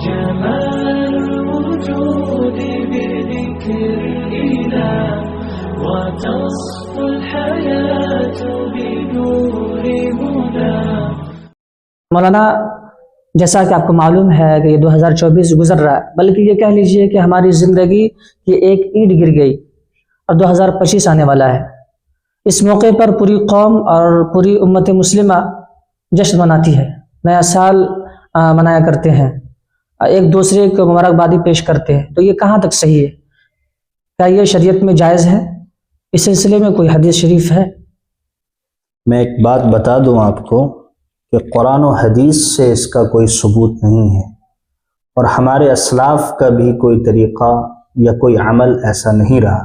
جمال الوجود بذكر الإله وتصفو الحياة بنور هدى. مولانا جیسا کہ آپ کو معلوم ہے کہ یہ 2024 گزر رہا ہے، بلکہ یہ کہہ لیجئے کہ ہماری زندگی کی ایک اینٹ گر گئی اور 2025 آنے والا ہے. اس موقع پر پوری قوم اور پوری امت مسلمہ جشن مناتی ہے، نیا سال منایا کرتے ہیں، ایک دوسرے کو مبارکبادی پیش کرتے ہیں. تو یہ کہاں تک صحیح ہے؟ کیا یہ شریعت میں جائز ہے؟ اس سلسلے میں کوئی حدیث شریف ہے؟ میں ایک بات بتا دوں آپ کو کہ قرآن و حدیث سے اس کا کوئی ثبوت نہیں ہے، اور ہمارے اسلاف کا بھی کوئی طریقہ یا کوئی عمل ایسا نہیں رہا.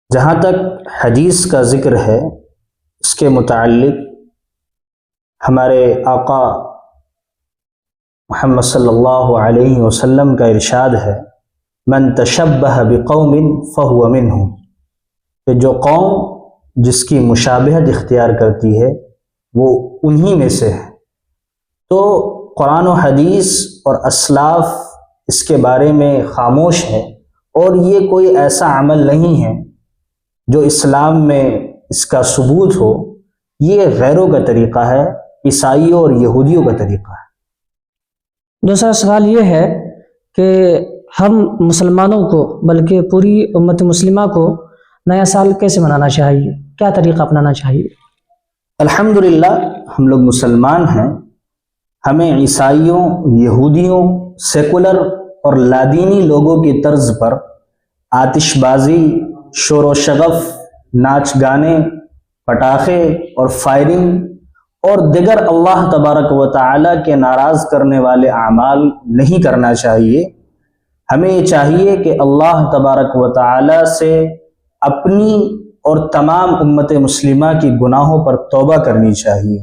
جہاں تک حدیث کا ذکر ہے، اس کے متعلق ہمارے آقا محمد صلی اللہ علیہ وسلم کا ارشاد ہے، من تشبہ بقوم فہو منہم، کہ جو قوم جس کی مشابہت اختیار کرتی ہے وہ انہی میں سے ہے. تو قرآن و حدیث اور اسلاف اس کے بارے میں خاموش ہے، اور یہ کوئی ایسا عمل نہیں ہے جو اسلام میں اس کا ثبوت ہو. یہ غیروں کا طریقہ ہے، عیسائیوں اور یہودیوں کا طریقہ ہے. دوسرا سوال یہ ہے کہ ہم مسلمانوں کو بلکہ پوری امت مسلمہ کو نیا سال کیسے منانا چاہیے؟ کیا طریقہ اپنانا چاہیے؟ الحمدللہ ہم لوگ مسلمان ہیں. ہمیں عیسائیوں، یہودیوں، سیکولر اور لادینی لوگوں کی طرز پر آتش بازی، شور و شغف، ناچ گانے، پٹاخے اور فائرنگ اور دیگر اللہ تبارک و تعالیٰ کے ناراض کرنے والے اعمال نہیں کرنا چاہیے. ہمیں یہ چاہیے کہ اللہ تبارک و تعالیٰ سے اپنی اور تمام امت مسلمہ کی گناہوں پر توبہ کرنی چاہیے،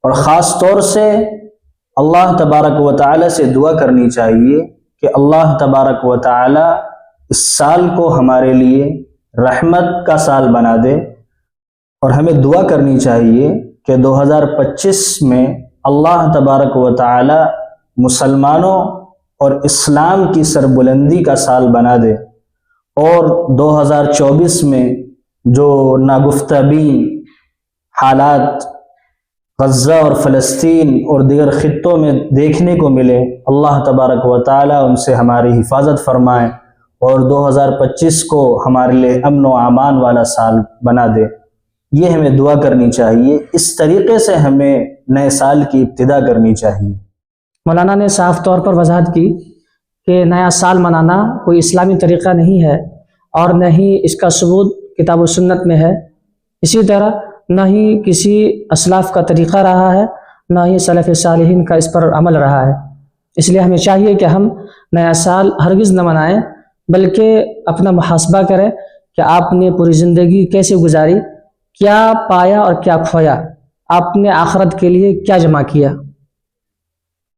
اور خاص طور سے اللہ تبارک و تعالیٰ سے دعا کرنی چاہیے کہ اللہ تبارک و تعالیٰ اس سال کو ہمارے لیے رحمت کا سال بنا دے. اور ہمیں دعا کرنی چاہیے کہ 2025 میں اللہ تبارک و تعالیٰ مسلمانوں اور اسلام کی سربلندی کا سال بنا دے، اور 2024 میں جو ناگفتگی حالات غزہ اور فلسطین اور دیگر خطوں میں دیکھنے کو ملے، اللہ تبارک و تعالیٰ ان سے ہماری حفاظت فرمائے اور 2025 کو ہمارے لیے امن و امان والا سال بنا دے. یہ ہمیں دعا کرنی چاہیے. اس طریقے سے ہمیں نئے سال کی ابتدا کرنی چاہیے. مولانا نے صاف طور پر وضاحت کی کہ نیا سال منانا کوئی اسلامی طریقہ نہیں ہے، اور نہ ہی اس کا ثبوت کتاب و سنت میں ہے. اسی طرح نہ ہی کسی اسلاف کا طریقہ رہا ہے، نہ ہی سلف صالحین کا اس پر عمل رہا ہے. اس لیے ہمیں چاہیے کہ ہم نیا سال ہرگز نہ منائیں، بلکہ اپنا محاسبہ کریں کہ آپ نے پوری زندگی کیسے گزاری، کیا پایا اور کیا کھویا، آپ نے آخرت کے لیے کیا جمع کیا.